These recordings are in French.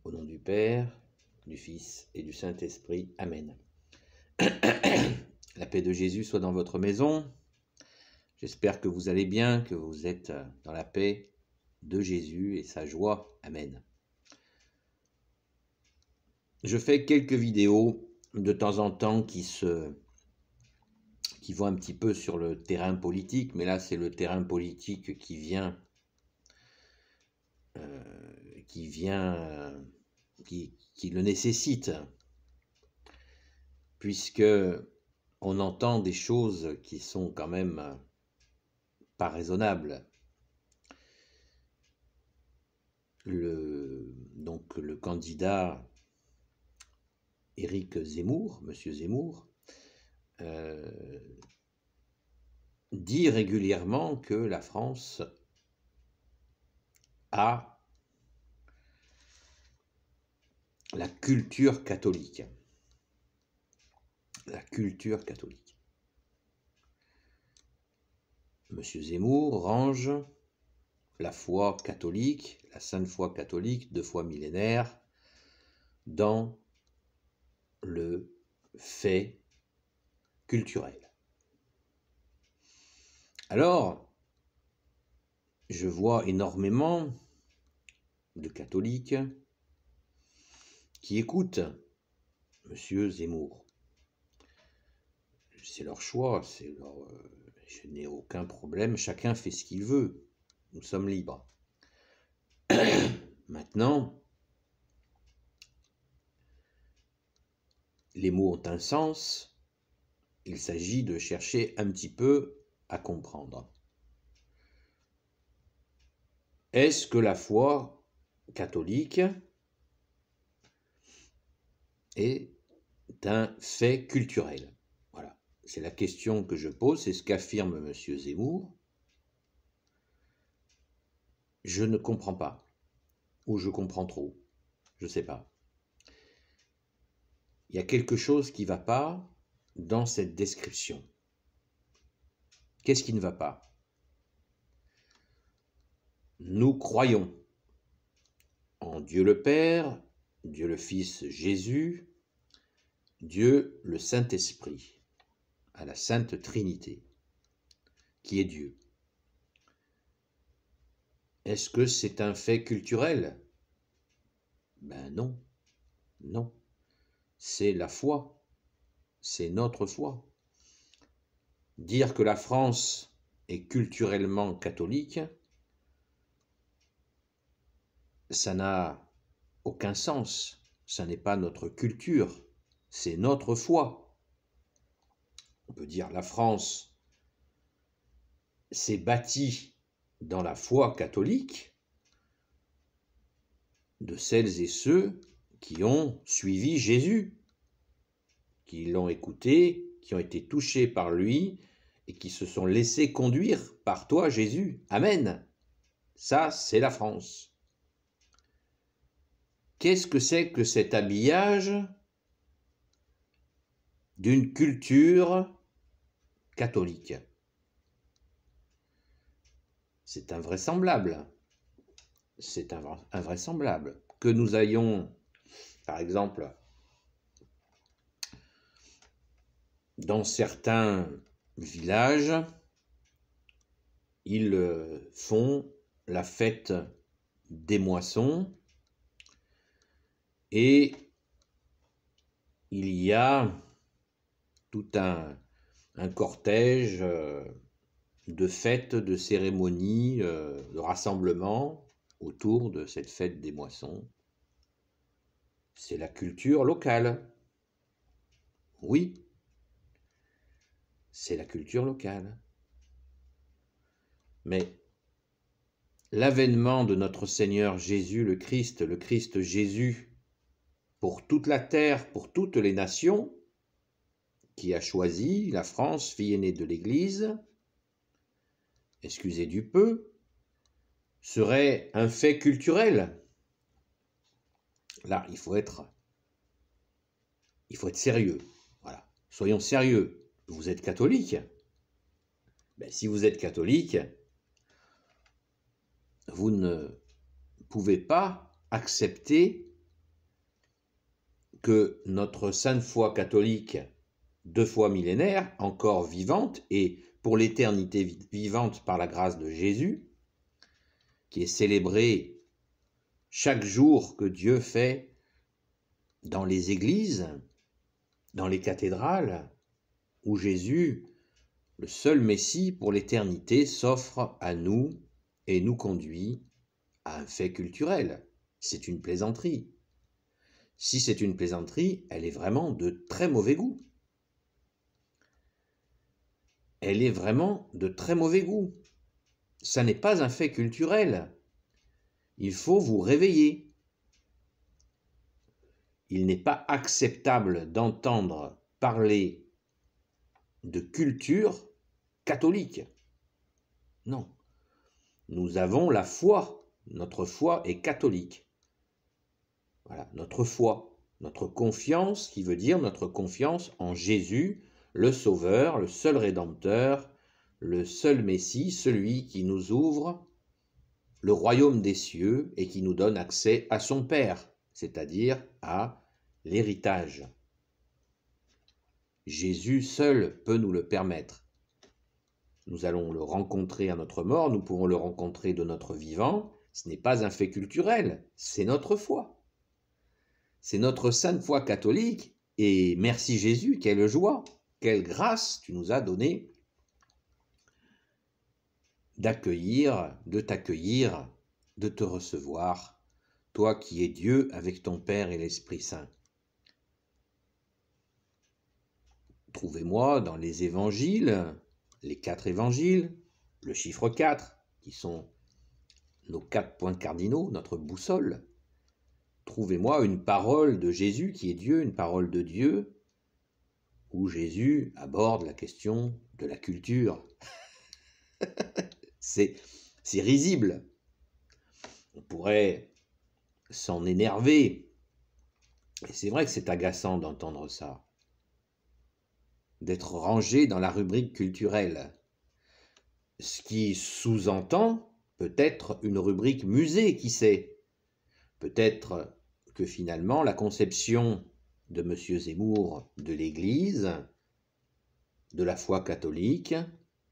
Au nom du Père, du Fils et du Saint-Esprit. Amen. La paix de Jésus soit dans votre maison. J'espère que vous allez bien, que vous êtes dans la paix de Jésus et sa joie. Amen. Je fais quelques vidéos de temps en temps qui vont un petit peu sur le terrain politique, mais là c'est le terrain politique qui le nécessite, puisque on entend des choses qui sont quand même pas raisonnables. Donc le candidat Éric Zemmour, Monsieur Zemmour, dit régulièrement que la France a la culture catholique. La culture catholique. Monsieur Zemmour range la foi catholique, la sainte foi catholique, 2 fois millénaire, dans le fait culturel. Alors, je vois énormément de catholiques qui écoutent Monsieur Zemmour. C'est leur choix, je n'ai aucun problème, chacun fait ce qu'il veut, nous sommes libres. Maintenant, les mots ont un sens, il s'agit de chercher un petit peu à comprendre. Est-ce que la foi catholique est un fait culturel? Voilà, c'est la question que je pose, c'est ce qu'affirme M. Zemmour. Je ne comprends pas, ou je comprends trop, je ne sais pas. Il y a quelque chose qui ne va pas dans cette description. Qu'est-ce qui ne va pas? Nous croyons en Dieu le Père, Dieu le Fils Jésus, Dieu le Saint-Esprit, à la Sainte Trinité, qui est Dieu. Est-ce que c'est un fait culturel? Ben non, non. C'est la foi, c'est notre foi. Dire que la France est culturellement catholique, ça n'a aucun sens. Ça n'est pas notre culture, c'est notre foi. On peut dire la France s'est bâtie dans la foi catholique de celles et ceux qui ont suivi Jésus, qui l'ont écouté, qui ont été touchés par lui et qui se sont laissés conduire par toi, Jésus. Amen. Ça, c'est la France. Qu'est-ce que c'est que cet habillage d'une culture catholique? C'est invraisemblable. C'est invraisemblable. Que nous ayons, par exemple, dans certains villages, ils font la fête des moissons et il y a tout un cortège de fêtes, de cérémonies, de rassemblements autour de cette fête des moissons. C'est la culture locale. Oui, c'est la culture locale. Mais l'avènement de notre Seigneur Jésus le Christ Jésus, pour toute la terre, pour toutes les nations, qui a choisi la France, fille aînée de l'Église, excusez du peu, serait un fait culturel. Là, il faut être sérieux. Voilà. Soyons sérieux. Vous êtes catholique. Ben, si vous êtes catholique, vous ne pouvez pas accepter que notre sainte foi catholique, 2 fois millénaire, encore vivante et pour l'éternité vivante par la grâce de Jésus, qui est célébrée chaque jour que Dieu fait dans les églises, dans les cathédrales, où Jésus, le seul Messie pour l'éternité, s'offre à nous et nous conduit à un fait culturel. C'est une plaisanterie. Si c'est une plaisanterie, elle est vraiment de très mauvais goût. Elle est vraiment de très mauvais goût. Ça n'est pas un fait culturel. Il faut vous réveiller. Il n'est pas acceptable d'entendre parler de culture catholique. Non. Nous avons la foi. Notre foi est catholique. Voilà, notre foi, notre confiance, qui veut dire notre confiance en Jésus, le Sauveur, le seul Rédempteur, le seul Messie, celui qui nous ouvre le royaume des cieux et qui nous donne accès à son Père, c'est-à-dire à l'héritage. Jésus seul peut nous le permettre. Nous allons le rencontrer à notre mort, nous pourrons le rencontrer de notre vivant. Ce n'est pas un fait culturel, c'est notre foi. C'est notre sainte foi catholique, et merci Jésus, quelle joie, quelle grâce tu nous as donné d'accueillir, de t'accueillir, de te recevoir, toi qui es Dieu avec ton Père et l'Esprit Saint. Trouvez-moi dans les évangiles, les 4 évangiles, le chiffre 4, qui sont nos 4 points cardinaux, notre boussole. Trouvez-moi une parole de Jésus qui est Dieu, une parole de Dieu, où Jésus aborde la question de la culture. C'est risible. On pourrait s'en énerver. Et c'est vrai que c'est agaçant d'entendre ça. D'être rangé dans la rubrique culturelle. Ce qui sous-entend peut-être une rubrique musée, qui sait. Peut-être que finalement la conception de M. Zemmour de l'Église, de la foi catholique,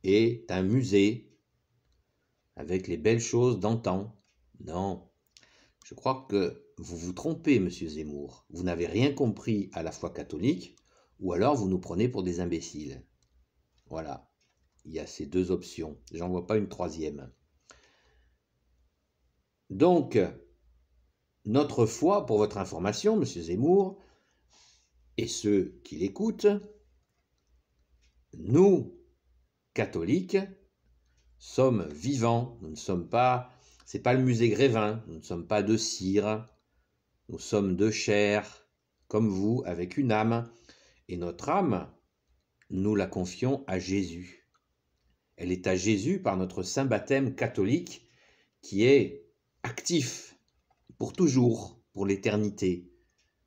est un musée avec les belles choses d'antan. Non, je crois que vous vous trompez, M. Zemmour. Vous n'avez rien compris à la foi catholique, ou alors vous nous prenez pour des imbéciles. Voilà, il y a ces 2 options. J'en vois pas une troisième. Donc, notre foi, pour votre information, M. Zemmour, et ceux qui l'écoutent, nous, catholiques, sommes vivants. Nous ne sommes pas, c'est pas le musée Grévin, nous ne sommes pas de cire, nous sommes de chair, comme vous, avec une âme. Et notre âme, nous la confions à Jésus. Elle est à Jésus par notre saint baptême catholique qui est actif pour toujours, pour l'éternité.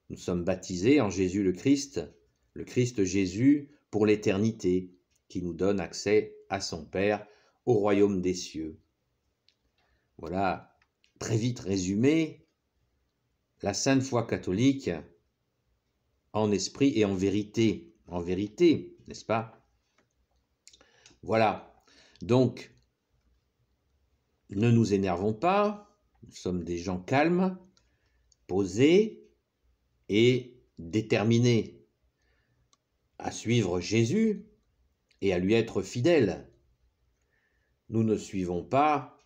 Nous sommes baptisés en Jésus le Christ Jésus pour l'éternité, qui nous donne accès à son Père, au royaume des cieux. Voilà, très vite résumé, la sainte foi catholique en esprit et en vérité, n'est-ce pas? Voilà, donc, ne nous énervons pas, nous sommes des gens calmes, posés et déterminés à suivre Jésus et à lui être fidèles. Nous ne suivons pas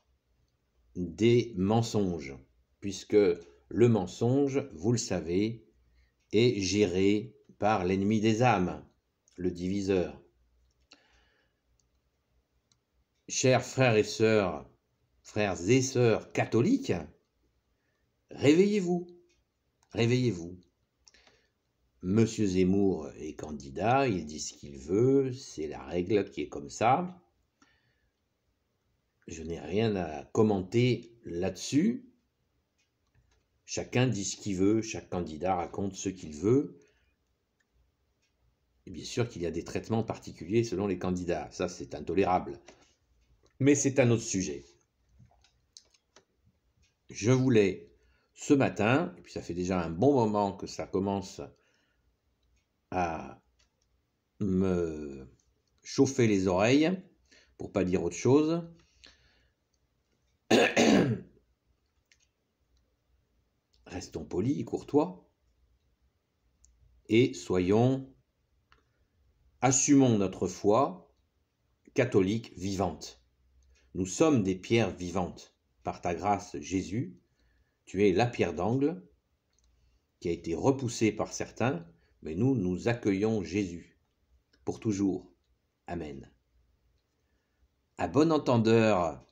des mensonges, puisque le mensonge, vous le savez, est géré par l'ennemi des âmes, le diviseur. Chers frères et sœurs catholiques, réveillez-vous, réveillez-vous. Monsieur Zemmour est candidat, il dit ce qu'il veut, c'est la règle qui est comme ça. Je n'ai rien à commenter là-dessus. Chacun dit ce qu'il veut, chaque candidat raconte ce qu'il veut. Et bien sûr qu'il y a des traitements particuliers selon les candidats, ça c'est intolérable. Mais c'est un autre sujet. Je voulais ce matin, et puis ça fait déjà un bon moment que ça commence à me chauffer les oreilles, pour pas dire autre chose. Restons polis, courtois, et assumons notre foi catholique vivante. Nous sommes des pierres vivantes. Par ta grâce, Jésus, tu es la pierre d'angle qui a été repoussée par certains, mais nous accueillons Jésus pour toujours. Amen. À bon entendeur,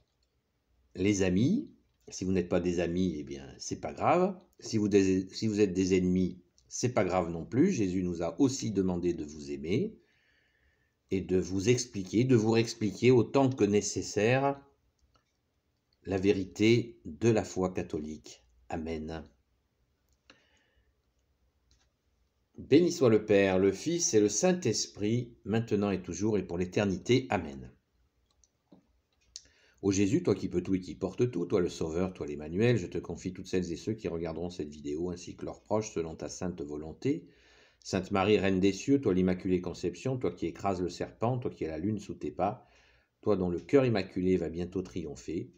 les amis. Si vous n'êtes pas des amis, eh bien, c'est pas grave. Si vous êtes des ennemis, c'est pas grave non plus. Jésus nous a aussi demandé de vous aimer et de vous réexpliquer autant que nécessaire la vérité de la foi catholique. Amen. Béni soit le Père, le Fils et le Saint-Esprit, maintenant et toujours et pour l'éternité. Amen. Ô Jésus, toi qui peux tout et qui portes tout, toi le Sauveur, toi l'Emmanuel, je te confie toutes celles et ceux qui regarderont cette vidéo, ainsi que leurs proches, selon ta sainte volonté. Sainte Marie, Reine des cieux, toi l'Immaculée Conception, toi qui écrases le serpent, toi qui as la lune sous tes pas, toi dont le cœur immaculé va bientôt triompher,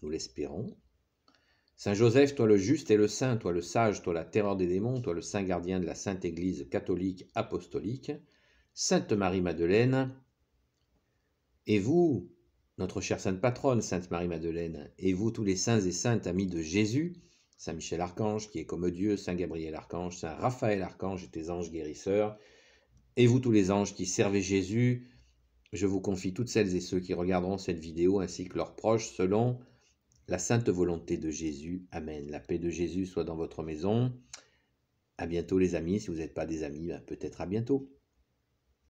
nous l'espérons. Saint Joseph, toi le juste et le saint, toi le sage, toi la terreur des démons, toi le saint gardien de la Sainte Église catholique apostolique. Sainte Marie-Madeleine, et vous, notre chère sainte patronne, Sainte Marie-Madeleine, et vous tous les saints et saintes amis de Jésus, Saint Michel Archange qui est comme Dieu, Saint Gabriel Archange, Saint Raphaël Archange et tes anges guérisseurs, et vous tous les anges qui servez Jésus, je vous confie toutes celles et ceux qui regarderont cette vidéo ainsi que leurs proches selon la sainte volonté de Jésus. Amen. La paix de Jésus soit dans votre maison. À bientôt les amis, si vous n'êtes pas des amis, peut-être à bientôt.